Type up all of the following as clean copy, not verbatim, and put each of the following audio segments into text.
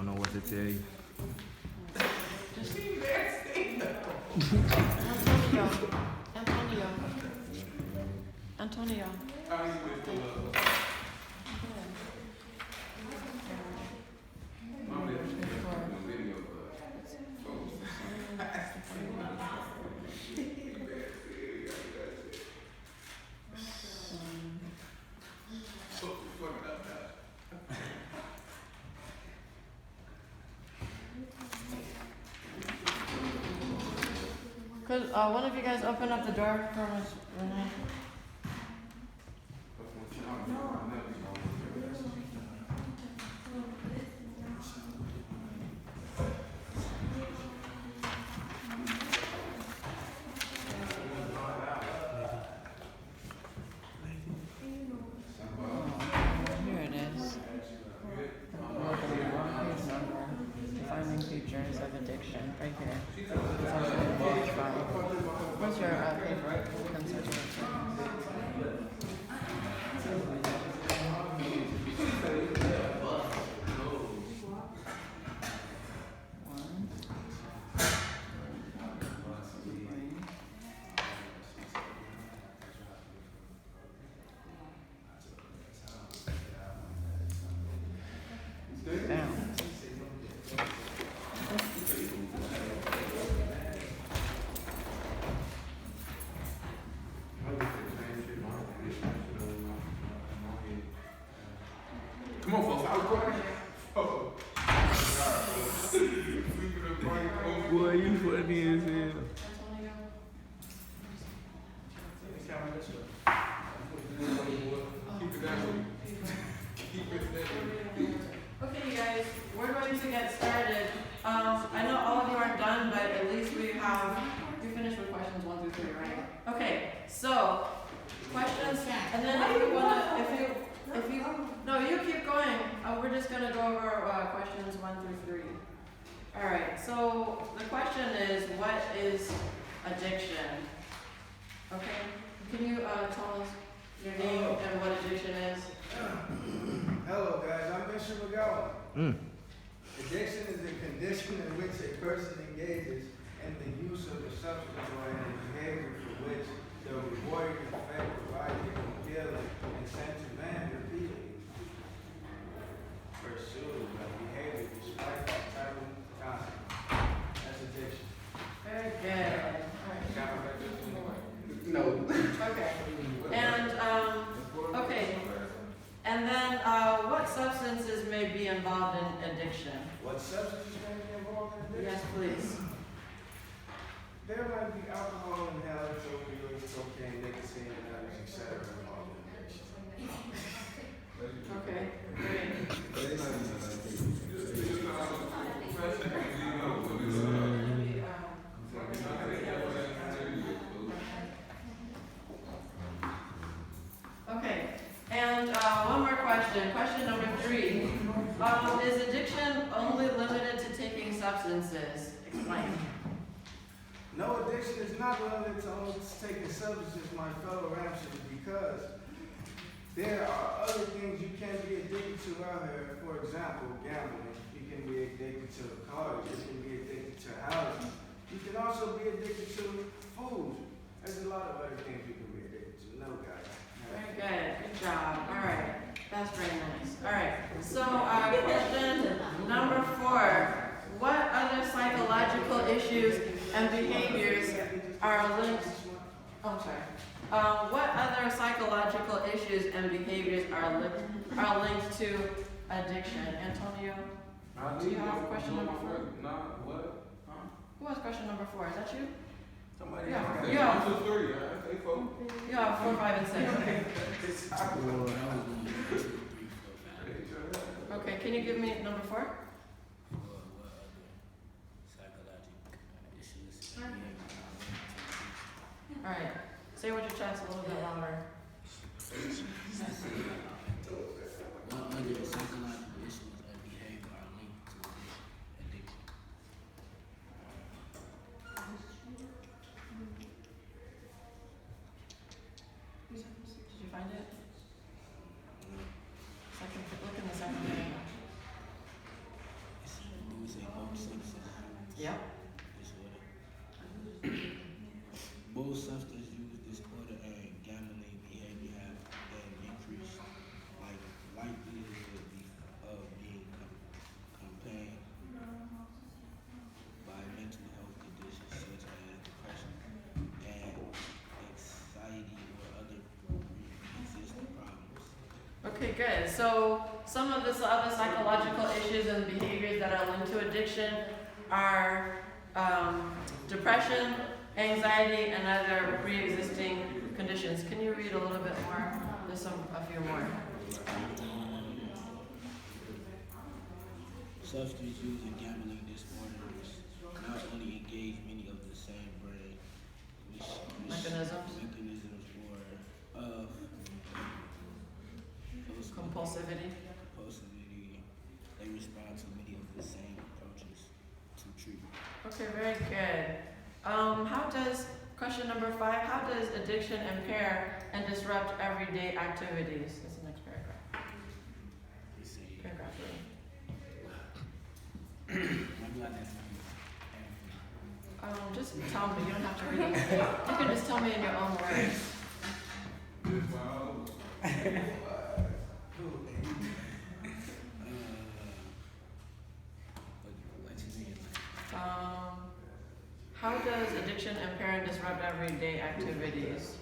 know what to tell you. Antonio. Antonio. Could one of you guys open up the door for Miss Renee? Here it is. Defining features of addiction, right here. It's also on page 5. What's your favorite concert? Come on, folks. I was going. Boy, you funny as hell. Okay, you guys, we're going to get started. I know all of you aren't done, but at least we finished with questions 1 through 3, right? Okay, so questions, and then no, you keep going. We're just gonna go over questions 1 through 3. All right. So the question is, what is addiction? Okay. Can you tell us your name and what addiction is? Hello guys, I'm Bishop McGowan. Addiction is a condition in which a person engages in the use of a substance or in a behavior for which the rewarding effect provided can feel and sense of man repeatedly. Pursue the behavior despite the terrible consequence. That's addiction. Very good. No. Okay. And okay. And then what substances may be involved in addiction? What substances may be involved in addiction? Yes, please. There might be alcohol, inhalants, opioids, cocaine, nicotine, and others, etc. involved in addiction. Okay. Great. Okay. And one more question. Question number 3. Is addiction only limited to taking substances? Explain. No, addiction is not limited to only taking substances, my fellow Ramsers, because there are other things you can be addicted to out here. For example, gambling. You can be addicted to cars. You can be addicted to houses. You can also be addicted to food. There's a lot of other things you can be addicted to. No, guys. Very good. Good job. All right. That's very nice. All right. So question number 4. What other psychological issues and behaviors are linked? Oh, sorry. What other psychological issues and behaviors are linked to addiction? Antonio, do you have question number 4? No, what? Who has question number 4? Is that you? Somebody Yeah. else. Yeah. 1, 2, 3. Okay, folks. You have 4, 5, and 6. Okay. Can you give me number 4? All right. Say with your chest a little bit louder. What other psychological issues and behavior are linked to addiction? Did you find it? Second, look in the second page. good. So some of the other psychological issues and behaviors that are linked to addiction are depression, anxiety, and other pre-existing conditions. Can you read a little bit more? There's a few more. Substance use and gambling disorders not only engage many of the same brain Mechanisms. or of Compulsivity. they respond to many of the same approaches to treatment. Okay, very good. How does, question number 5, how does addiction impair and disrupt everyday activities? That's the next paragraph. Paragraph 3. Just tell me, you don't have to read it. You can just tell me in your own words. How does addiction impair and disrupt everyday activities?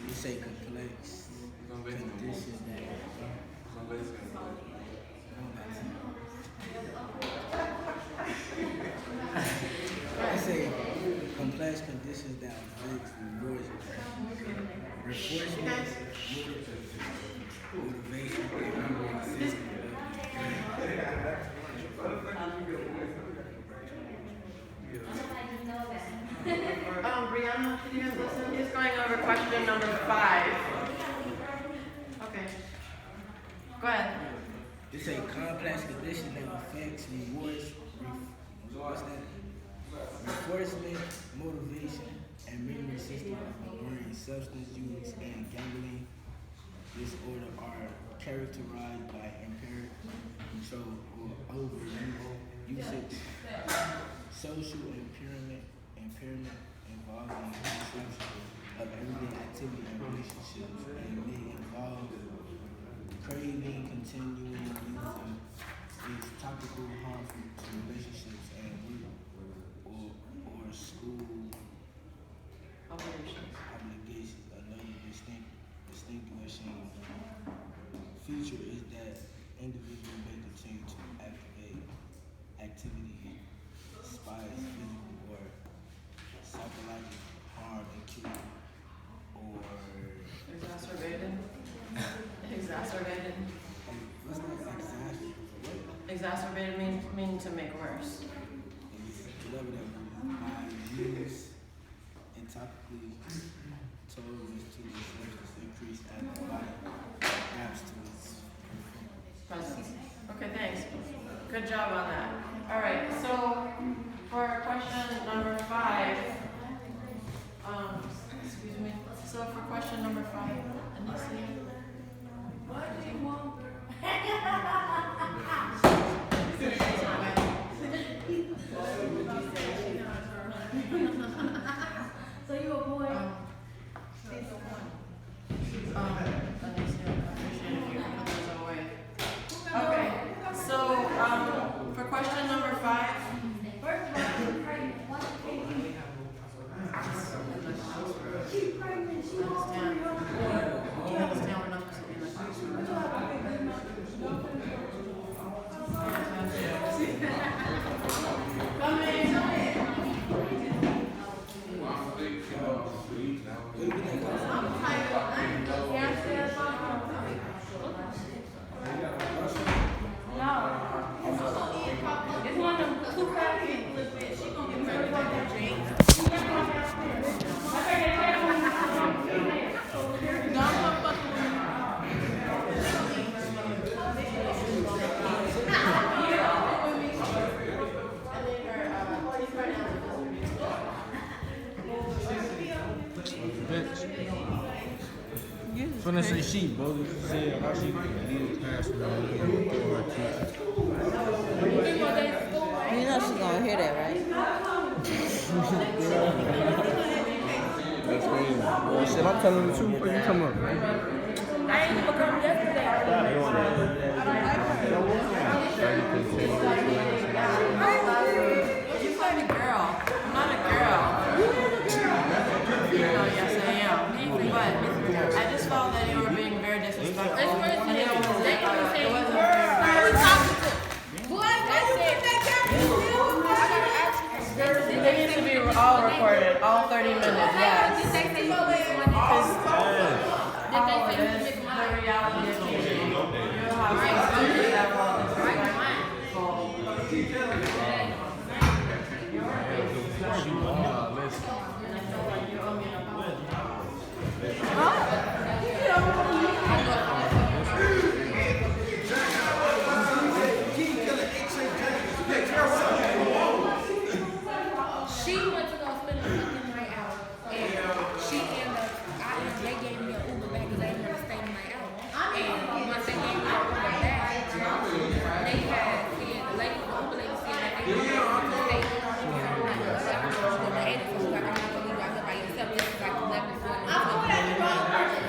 You say complex conditions that I say complex conditions that affect rewards, reinforcement, motivation, and reward system. Brianna, can you guys listen? He's going over question number 5. Okay. Go ahead. It's a complex condition that affects rewards, reinforcement, motivation, and memory system of the brain. Substance use and gambling disorder are characterized by impaired control or usage, social impairment involving disruption of everyday activity and relationships, and may involve craving, continuing using is topical harmful to relationships and work or school obligations. Another distinguishing feature is that individuals may continue to activate activity despite physical or psychological harm acute or Exacerbated. Exacerbated. what's that exactly? Exacerbated means to make worse. Whatever that is, use and topically told is to the substance increase as the body adapts to its Presence. Okay, thanks. Good job on that. All right, so for question number 5, excuse me. So for question number 5, Anissa. What do you want? So you a boy? Okay, so for question number 5. First of all, she's pregnant. Why can't you? She's pregnant. She wants to be on You understand we're not supposed to be like It's one of them two fat kids. She gonna get married like that, Jane. Finna say she, bro. She said how she needed past You know she's gonna hear that, right? That's crazy. Well, shit, I'm telling the truth. What you talking about? ain't even come yesterday. You call me girl. I'm not a girl. No, yes I am. But I just felt that you were being very disrespectful. And it wasn't fair. They need to be all recorded, all 30 minutes, yes. The reality is changing. You have somebody that will She went to go spend the fucking night out, and she ended up, they gave me an Uber back because they didn't want to stay the night out. And once they gave me an Uber back, they had said, the lady, the Uber lady said that they didn't want to stay. So I'm like, I'm not going to leave out here by yourself. This is like 11 o'clock.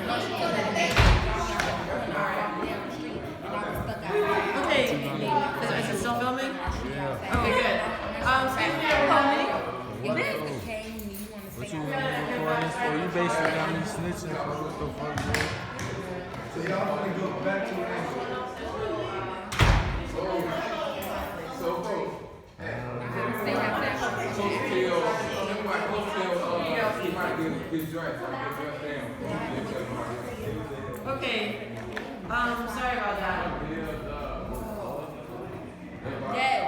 Once she told that day, down the street, and I was stuck out there. Okay, is it still filming? Okay, good. Excuse me, everybody. If that's the case, you want to stay out there. You basically got me snitching for what the fuck, man. So y'all want to go back to where Okay. Sorry about that. Yeah.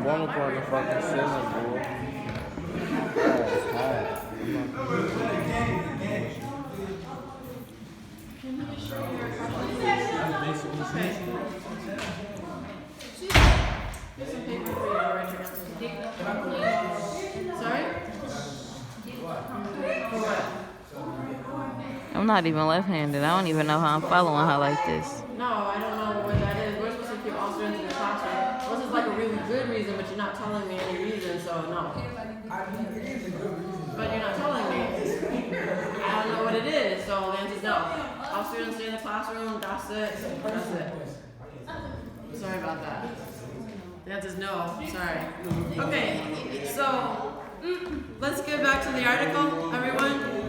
One part of the fucking ceiling, boy. That's high. Here's some paper for you to write your answers on. Sorry? For what? I'm not even left-handed. I don't even know how I'm following her like this. No, I don't know what that is. We're supposed to keep all students in the classroom. This is like a really good reason, but you're not telling me any reason, so no. But you're not telling me. I don't know what it is, so the answer is no. All students stay in the classroom, that's it. That's it. Sorry about that. The answer is no, sorry. Okay, so let's get back to the article, everyone.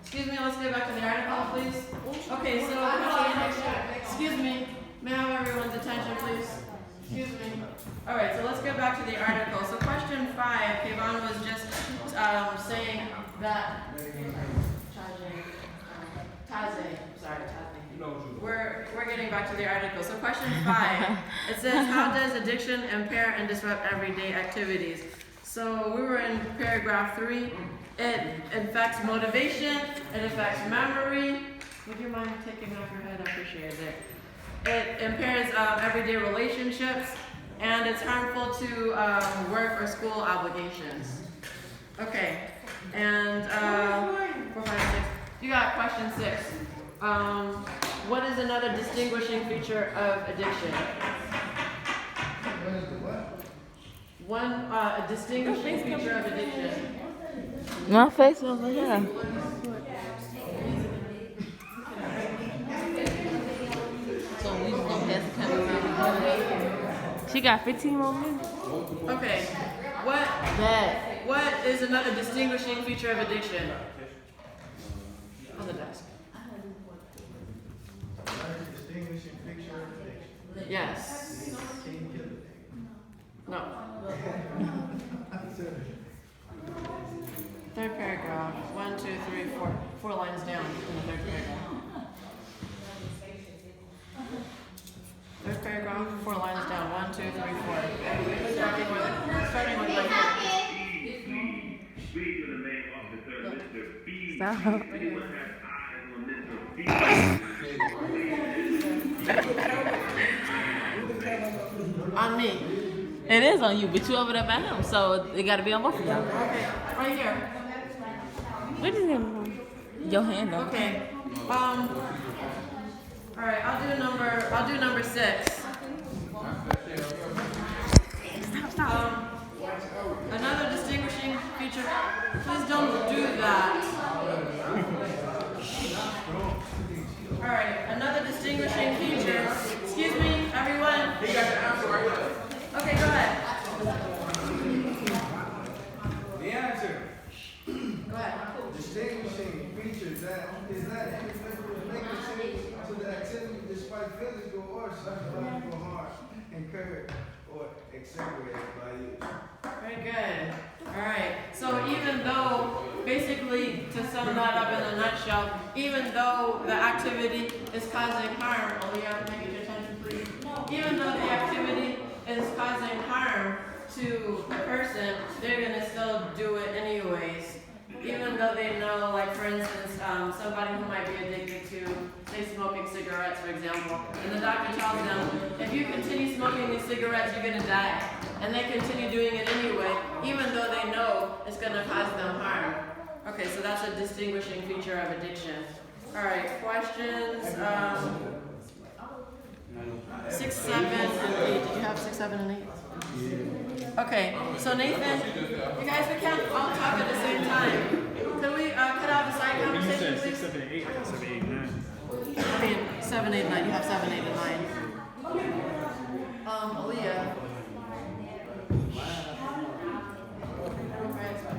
Excuse me, let's get back to the article, please. Okay, so excuse me, may I have everyone's attention, please? Excuse me. All right, so let's get back to the article. So question 5, Kayvon was just saying that We're getting back to the article. So question 5, it says, how does addiction impair and disrupt everyday activities? So we were in paragraph 3. It affects motivation, it affects memory. Would you mind taking off your head? I appreciate it. It impairs everyday relationships, and it's harmful to work or school obligations. Okay, and 4, 5, 6. You got question 6. What is another distinguishing feature of addiction? What is the what? A distinguishing feature of addiction. My face over here. So we just gonna pass the camera. She got 15 more minutes. Okay, what is another distinguishing feature of addiction? On the desk. Distinguishing picture of addiction. Yes. No. Third paragraph. 1, 2, 3, 4. 4 lines down in the third paragraph. Third paragraph, 4 lines down. 1, 2, 3, 4. Starting with like. Stop. On me. It is on you, but you over there by him, so it gotta be on both of y'all. Okay, right here. What is it? Your hand up. Okay. All right. I'll do number 6. Stop. Another distinguishing feature. Please don't do that. All right. Another distinguishing feature. Excuse me, everyone. He got the answer right there. Okay, go ahead. The answer, Go ahead. distinguishing features that is that individuals make the change to the activity despite physical or psychological harm incurred or accelerated by you. Very good. All right. So even though, basically, to sum that up in a nutshell, even though the activity is causing harm, Aaliyah, can I get your attention, please? Even though the activity is causing harm to the person, they're gonna still do it anyways. Even though they know, like for instance, somebody who might be addicted to, say, smoking cigarettes, for example, and the doctor tells them, if you continue smoking these cigarettes, you're gonna die. And they continue doing it anyway, even though they know it's gonna cause them harm. Okay, so that's a distinguishing feature of addiction. All right, questions? 6, 7, and 8. Did you have 6, 7, and 8? Okay, so Nathan, you guys, we can't all talk at the same time. Can we cut out the side conversation, please? 6, 7, 8. I got 7, 8, 9. I mean, 7, 8, 9. You have 7, 8, and 9. Aaliyah.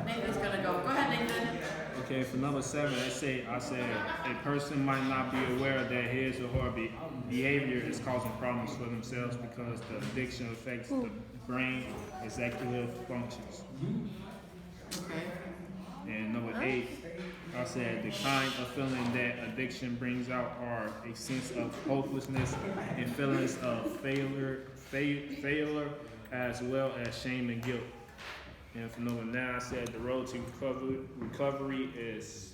Nathan's gonna go. Go ahead, Nathan. Okay, for number 7, I said a person might not be aware that his or her behavior is causing problems for themselves because the addiction affects the brain executive functions. Okay. And number 8, I said the kind of feeling that addiction brings out are a sense of hopelessness and feelings of failure as well as shame and guilt. And for number 9, I said the road to recovery is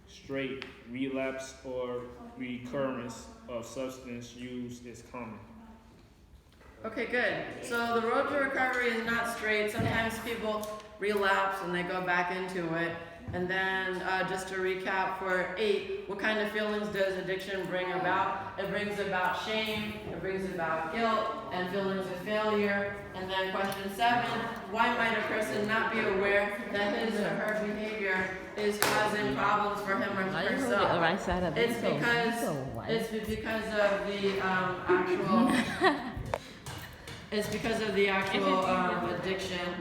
straight. Relapse or recurrence of substance use is common. Okay, good. So the road to recovery is not straight. Sometimes people relapse and they go back into it. And then just to recap for 8, what kind of feelings does addiction bring about? It brings about shame, it brings about guilt, and feelings of failure. And then question 7, why might a person not be aware that his or her behavior is causing problems for him or herself? The right side of it. It's because of the actual addiction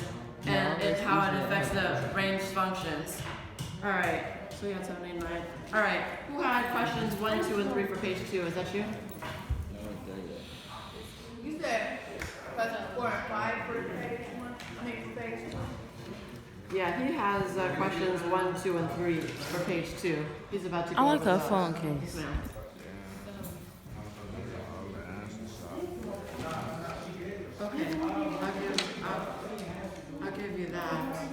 and it's how it affects the brain's functions. All right, so we got 7, 8, 9. All right, who had questions 1, 2, and 3 for page 2? Is that you? You said questions 4 and 5 for page 1. I mean, page 1. Yeah, he has questions 1, 2, and 3 for page 2. He's about to go I like over her those. phone case. Yeah. Okay, I'll give you that.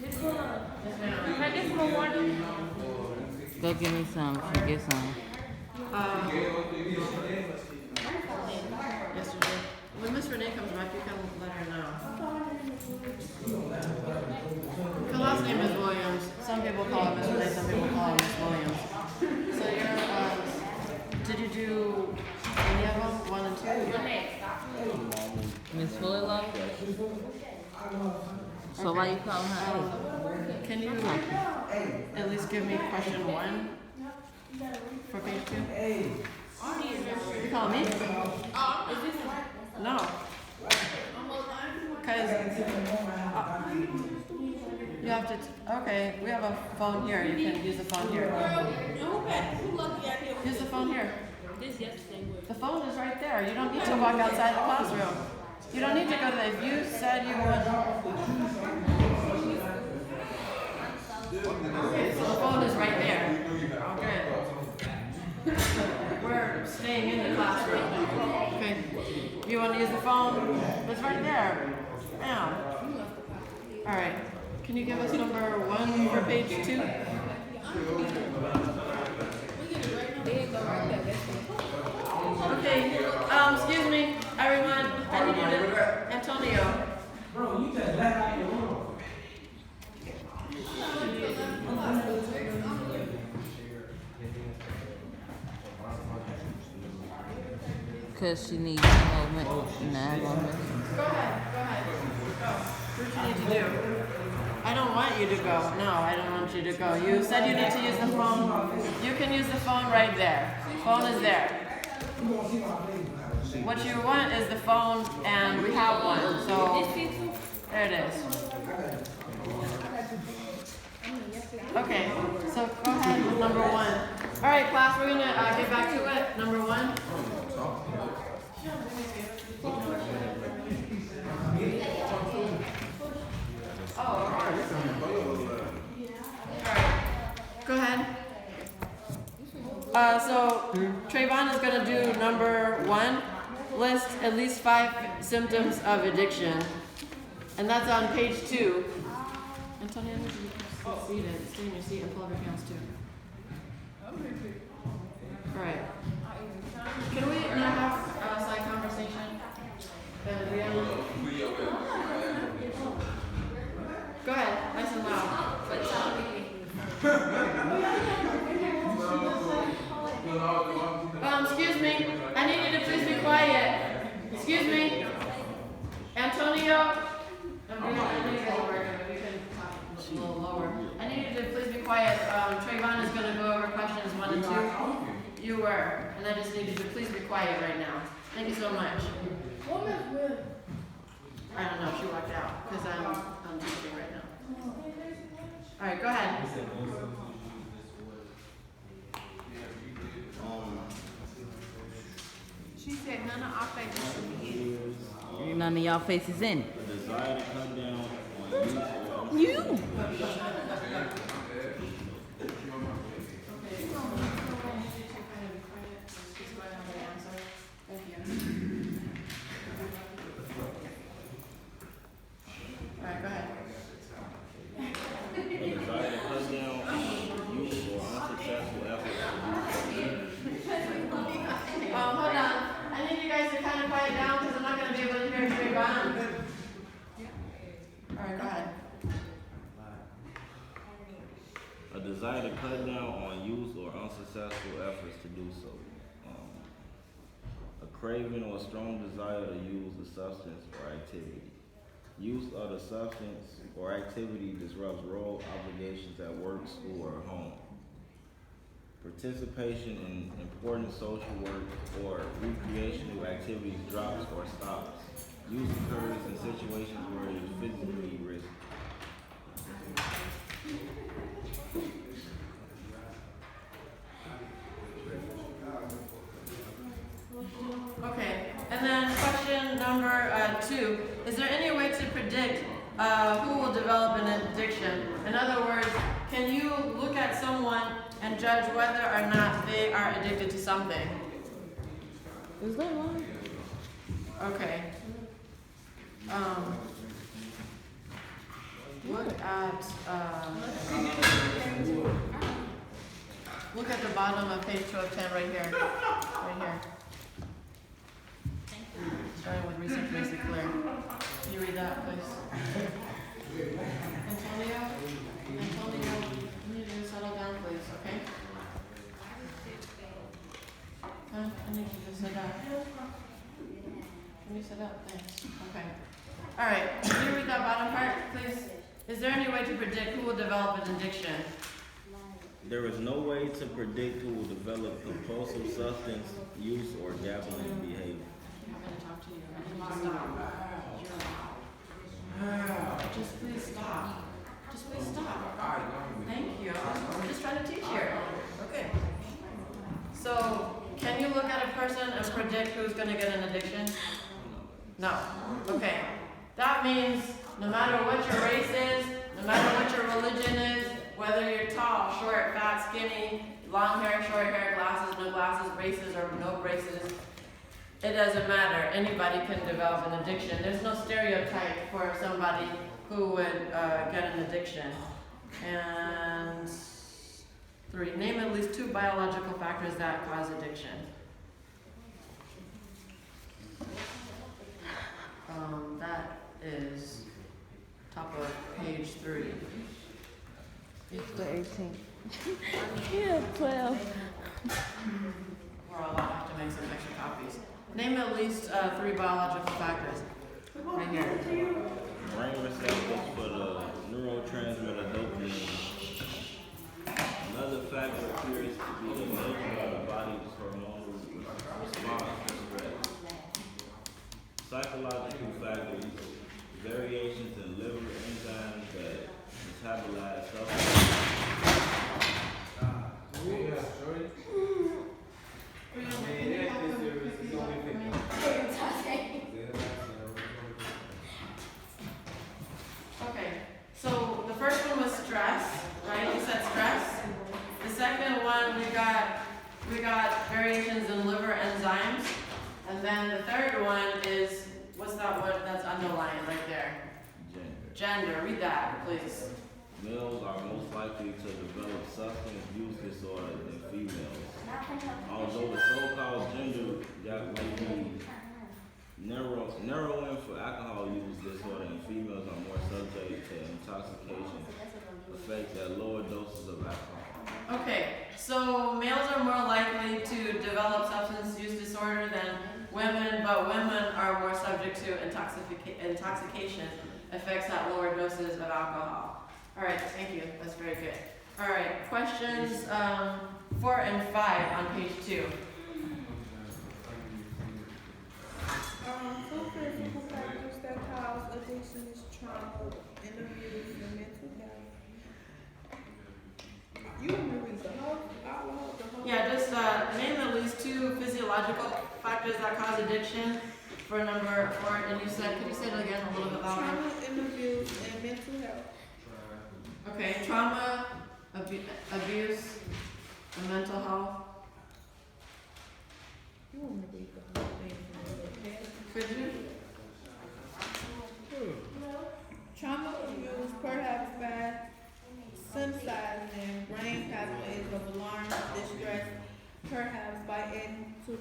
Can I get some water? Go give me some. Get some. Yesterday. When Miss Renee comes back, you can let her know. Her last name is Williams. Some people call her Miss Renee, some people call her Miss Williams. So you're, did you do any of them? 1 and 2? Miss Fullilove? So why you calling her? Can you at least give me question 1 for page 2? You call me? No. Because you have to, okay, we have a phone here. You can use the phone here. Use the phone here. The phone is right there. You don't need to walk outside the classroom. You don't need to go to if you said you would. Okay, so the phone is right there. Okay. We're staying in the classroom. Okay. You want to use the phone? It's right there. Yeah. All right. Can you give us number 1 for page 2? Okay. Excuse me, everyone. I need you to Antonio. Bro, you just let out your room. Cause she needs more money. Go ahead. Go ahead. Go. What do you need to do? I don't want you to go. No, I don't want you to go. You said you need to use the phone. You can use the phone right there. Phone is there. What you want is the phone, and we have one. So there it is. Okay. So go ahead with number 1. All right, class. We're gonna get back to it. Number 1. Go ahead. So Trayvon is going to do number 1, list at least 5 symptoms of addiction. And that's on page 2. Antonia, seated. Stay in your seat and pull up your pants too. Alright. Can we now have a side conversation? Go ahead, nice and loud. Excuse me. I need you to please be quiet. Excuse me. Antonio. I need you to lower. We can talk a little lower. I need you to please be quiet. Trayvon is going to go over questions 1 and 2. You were. And I just need you to please be quiet right now. Thank you so much. I don't know. She walked out because I'm teaching right now. All right, go ahead. She said none of our faces should be in it. None of y'all faces in it. A desire to cut down on use or You. Alright, go ahead. a desire to cut down on use or unsuccessful efforts to do so. Hold on. I need you guys to kind of quiet down because I'm not going to be able to hear Trayvon. Alright, go ahead. A desire to cut down on use or unsuccessful efforts to do so. A craving or strong desire to use the substance or activity. Use of the substance or activity disrupts role obligations at work, school, or home. Participation in important social work or recreational activities drops or stops. Use occurs in situations where it is physically risky. Okay, and then question number 2. Is there any way to predict who will develop an addiction? In other words, can you look at someone and judge whether or not they are addicted to something? Is that one? Okay. Look at the bottom of page 1210 right here. Right here. Starting with recent basic clear. Can you read that, please? Antonio, you need to settle down, please, okay? I need you to sit down. Can you sit up? Thanks. Okay. All right. Can you read that bottom part, please? Is there any way to predict who will develop an addiction? There is no way to predict who will develop compulsive substance use or gambling behavior. I'm going to talk to you. I need you to stop. Just please stop. Just please stop. Thank you. I'm just trying to teach here. Okay. So, can you look at a person and predict who's going to get an addiction? No. Okay. That means no matter what your race is, no matter what your religion is, whether you're tall, short, fat, skinny, long hair, short hair, glasses, no glasses, braces, or no braces. It doesn't matter. Anybody can develop an addiction. There's no stereotype for somebody who would get an addiction. And 3, name at least 2 biological factors that cause addiction. That is top of page 3. It's the 18th. Yeah, 12. Or I'll have to make some extra copies. Name at least 3 biological factors. Right here. Brain receptors for the neurotransmitter dopamine. Another factor appears to be the nature of the body's hormonal response to stress. Psychological factors, variations in liver enzymes that metabolize substances. Okay, so the first one was stress, right? You said stress. The second one we got variations in liver enzymes, and then the third one is what's that word that's underlined right there? Gender. Read that, please. Males are most likely to develop substance use disorder than females. Although the so-called gender gap may be narrowing for alcohol use disorder, and females are more subject to intoxication effects at lower doses of alcohol. Okay, so males are more likely to develop substance use disorder than women, but women are more subject to intoxication effects at lower doses of alcohol. All right, thank you. That's very good. All right, questions 4 and 5 on page 2. Two physical factors that cause addiction is trauma, interviews, and mental health. You remember the whole, the whole. Yeah, just name at least 2 physiological factors that cause addiction for number 4. And you said, could you say it again a little bit louder? Trauma, interviews, and mental health. Okay, trauma, abuse, and mental health. You want me to read the whole thing from the Could you? Trauma abuse, perhaps by synthesizing brain pathways of alarm, distress, perhaps by adding to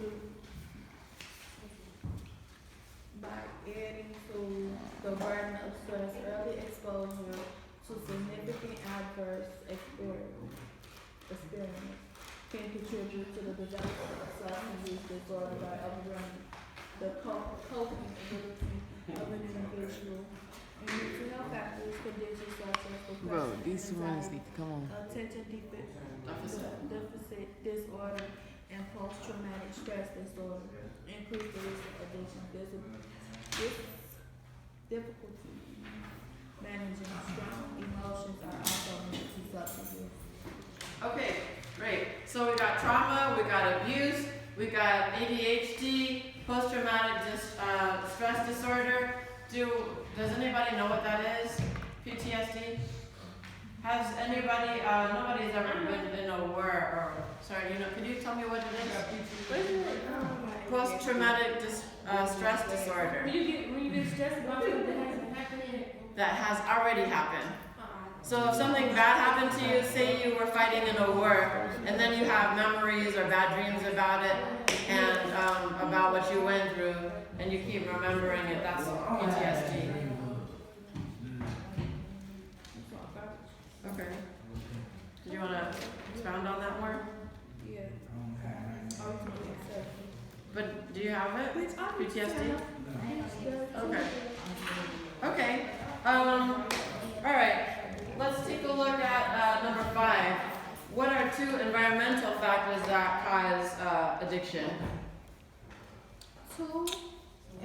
the burden of stress. Early exposure to significant adverse experience can contribute to the development of substance use disorder by overrunning the coping ability of an individual. And mental health factors, conditions such as depression, Bro, these ones anxiety, need to come on. attention deficit disorder, and post-traumatic stress disorder increase the risk of addiction. Difficulty managing strong emotions are also linked to substance use. Okay, great. So we got trauma, we got abuse, we got ADHD, post-traumatic stress disorder. Does anybody know what that is? PTSD? Has anybody, nobody's ever been in a war or, sorry, could you tell me what it is? Post-traumatic stress disorder. When you get stressed about something that hasn't happened yet. That has already happened. So if something bad happened to you, say you were fighting in a war, and then you have memories or bad dreams about it, and about what you went through, and you keep remembering it, that's PTSD. Okay. Do you want to expound on that more? Yeah. But do you have it? PTSD? Okay. Okay. All right. Let's take a look at number 5. What are 2 environmental factors that cause addiction? 2